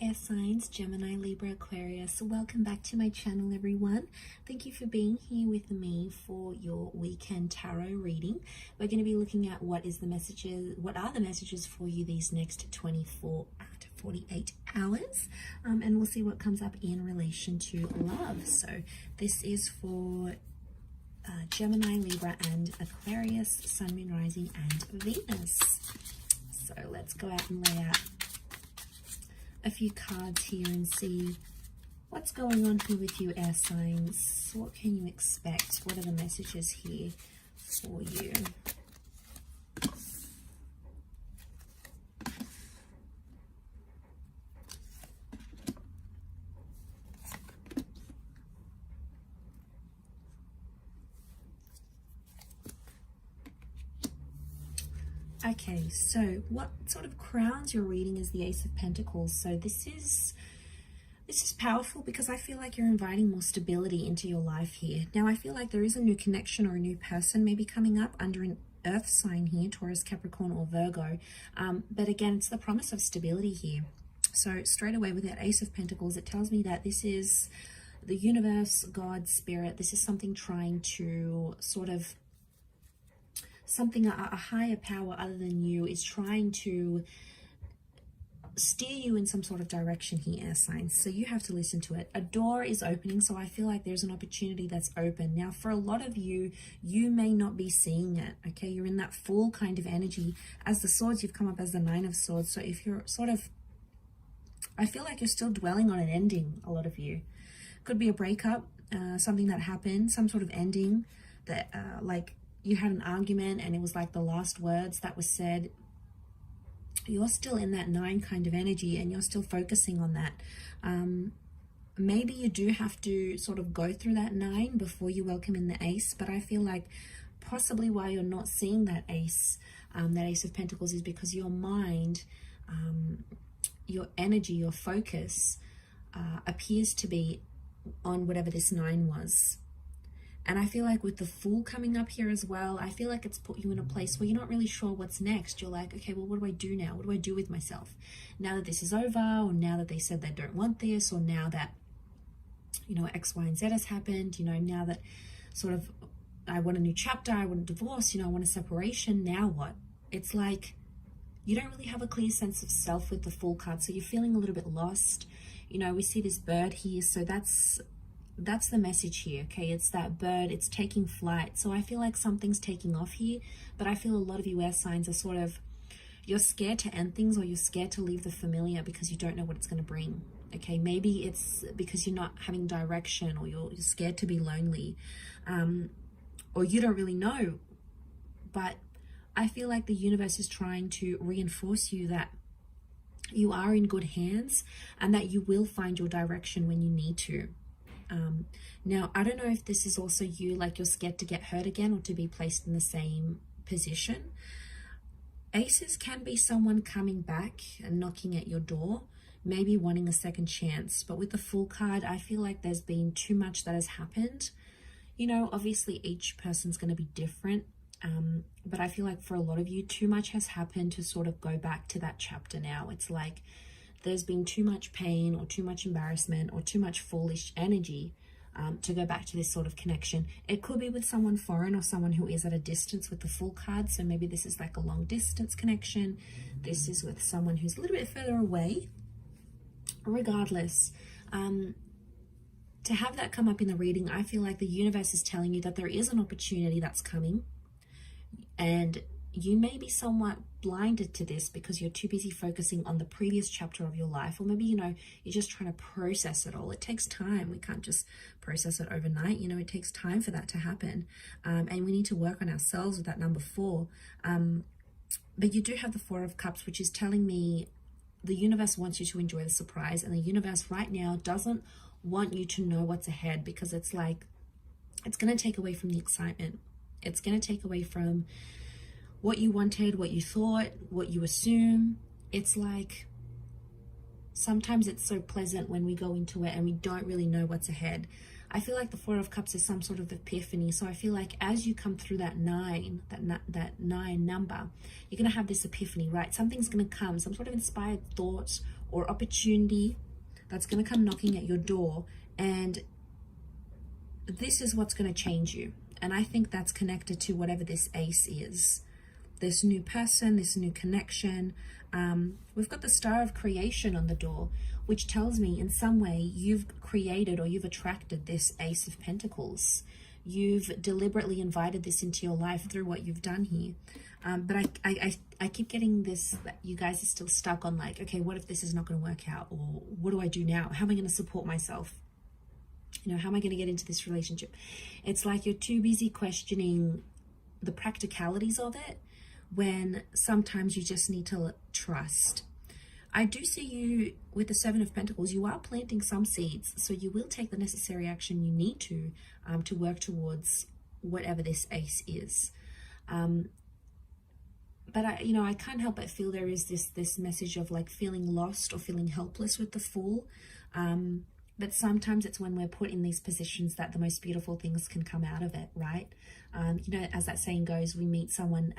air signs, Gemini, Libra, Aquarius. Welcome back to my channel, everyone. Thank you for being here with me for your weekend tarot reading. We're going to be looking at what are the messages for you these next 24 to 48 hours, and we'll see what comes up in relation to love. So this is for Gemini, Libra, and Aquarius, Sun, Moon, Rising, and Venus. So let's go out and lay out a few cards here and see what's going on here with you, air signs. What can you expect? What are the messages here for you? Okay, so what sort of crowns your reading is the Ace of Pentacles. So this is powerful because I feel like you're inviting more stability into your life here. Now, I feel like there is a new connection or a new person maybe coming up under an earth sign here, Taurus, Capricorn, or Virgo. But again, it's the promise of stability here. So straight away with that Ace of Pentacles, it tells me that this is the universe, God, spirit. This is something trying to sort of a higher power other than you is trying to steer you in some sort of direction here, air signs. So you have to listen to it. A door is opening, so I feel like there's an opportunity that's open. Now, for a lot of you, you may not be seeing it, okay? You're in that full kind of energy. As the swords, you've come up as the Nine of Swords. So if you're sort of, I feel like you're still dwelling on an ending, a lot of you. Could be a breakup, something that happened, some sort of ending that, like, you had an argument and it was like the last words that was said. You're still in that 9 kind of energy and you're still focusing on that. Maybe you do have to sort of go through that 9 before you welcome in the Ace, but I feel like possibly why you're not seeing that Ace of Pentacles is because your mind, your energy, your focus appears to be on whatever this 9 was. And I feel like with the Fool coming up here as well, I feel like it's put you in a place where you're not really sure what's next. You're like, okay, well, what do I do now? What do I do with myself? Now that this is over, or now that they said they don't want this, or now that, you know, X, Y, and Z has happened, you know, now that sort of I want a new chapter, I want a divorce, you know, I want a separation, now what? It's like you don't really have a clear sense of self with the Fool card, so you're feeling a little bit lost. You know, we see this bird here, so that's the message here, okay? It's that bird, it's taking flight. So I feel like something's taking off here, but I feel a lot of you air signs are sort of, you're scared to end things, or you're scared to leave the familiar because you don't know what it's going to bring, okay? Maybe it's because you're not having direction, or you're scared to be lonely, or you don't really know. But I feel like the universe is trying to reinforce you that you are in good hands and that you will find your direction when you need to. Now, I don't know if this is also you, like you're scared to get hurt again or to be placed in the same position. Aces can be someone coming back and knocking at your door, maybe wanting a second chance. But with the Fool card, I feel like there's been too much that has happened. You know, obviously each person's going to be different. But I feel like for a lot of you, too much has happened to sort of go back to that chapter now. It's like there's been too much pain or too much embarrassment or too much foolish energy to go back to this sort of connection. It could be with someone foreign or someone who is at a distance with the Fool card. So maybe this is like a long distance connection. This is with someone who's a little bit further away. Regardless, to have that come up in the reading, I feel like the universe is telling you that there is an opportunity that's coming. And you may be somewhat blinded to this because you're too busy focusing on the previous chapter of your life, or maybe, you know, you're just trying to process it all. It takes time. We can't just process it overnight. You know, it takes time for that to happen. And we need to work on ourselves with that number 4. But you do have the 4 of Cups, which is telling me the universe wants you to enjoy the surprise, and the universe right now doesn't want you to know what's ahead, because it's like, it's going to take away from the excitement. It's going to take away from what you wanted, what you thought, what you assume. It's like sometimes it's so pleasant when we go into it and we don't really know what's ahead. I feel like the Four of Cups is some sort of epiphany. So I feel like as you come through that nine number, you're going to have this epiphany, right? Something's going to come, some sort of inspired thought or opportunity that's going to come knocking at your door, and this is what's going to change you. And I think that's connected to whatever this ace is, this new person, this new connection. We've got the Star of Creation on the door, which tells me in some way you've created or you've attracted this Ace of Pentacles. You've deliberately invited this into your life through what you've done here. But I keep getting this, that you guys are still stuck on like, okay, what if this is not going to work out? Or what do I do now? How am I going to support myself? You know, how am I going to get into this relationship? It's like you're too busy questioning the practicalities of it, when sometimes you just need to trust. I do see you with the Seven of Pentacles. You are planting some seeds, so you will take the necessary action you need to work towards whatever this ace is. But I can't help but feel there is this message of like feeling lost or feeling helpless with the Fool. But sometimes it's when we're put in these positions that the most beautiful things can come out of it, right? As that saying goes, we meet someone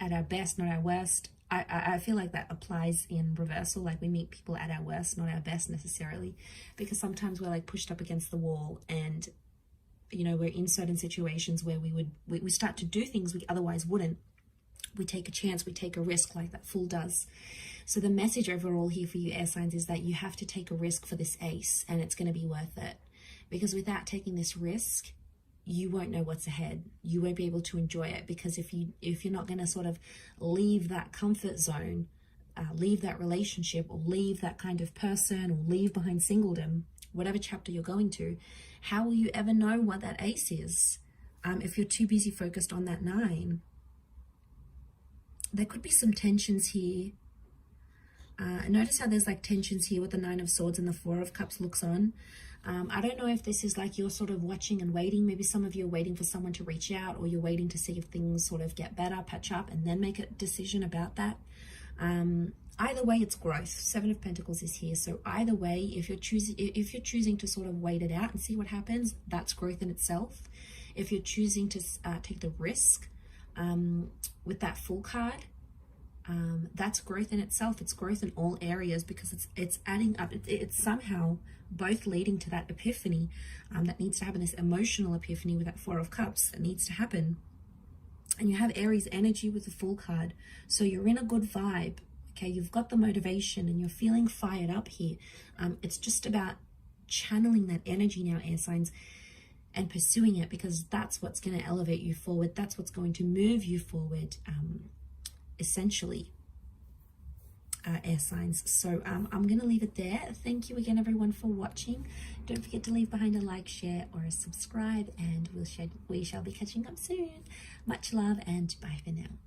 at our best, not our worst. I feel like that applies in reversal. Like we meet people at our worst, not our best necessarily, because sometimes we're like pushed up against the wall, and we're in certain situations where we start to do things we otherwise wouldn't. We take a chance, we take a risk, like that Fool does. So the message overall here for you air signs is that you have to take a risk for this ace, and it's going to be worth it, because without taking this risk, you won't know what's ahead. You won't be able to enjoy it, because if you're not going to sort of leave that comfort zone, leave that relationship, or leave that kind of person, or leave behind singledom, whatever chapter you're going to, how will you ever know what that ace is if you're too busy focused on that 9? There could be some tensions here. Notice how there's like tensions here with the 9 of Swords and the 4 of Cups looks on. I don't know if this is like you're sort of watching and waiting. Maybe some of you are waiting for someone to reach out, or you're waiting to see if things sort of get better, patch up, and then make a decision about that. Either way, it's growth. 7 of Pentacles is here. So either way, if you're choosing to sort of wait it out and see what happens, that's growth in itself. If you're choosing to take the risk with that Fool card, that's growth in itself. It's growth in all areas, because it's adding up. It's somehow both leading to that epiphany that needs to happen, this emotional epiphany with that 4 of Cups that needs to happen. And you have Aries energy with the Fool card, so you're in a good vibe. Okay, you've got the motivation and you're feeling fired up here. It's just about channeling that energy now, air signs, and pursuing it, because that's what's going to elevate you forward. That's what's going to move you forward, essentially, air signs. So I'm going to leave it there. Thank you again, everyone, for watching. Don't forget to leave behind a like, share, or a subscribe, and we shall be catching up soon. Much love, and bye for now.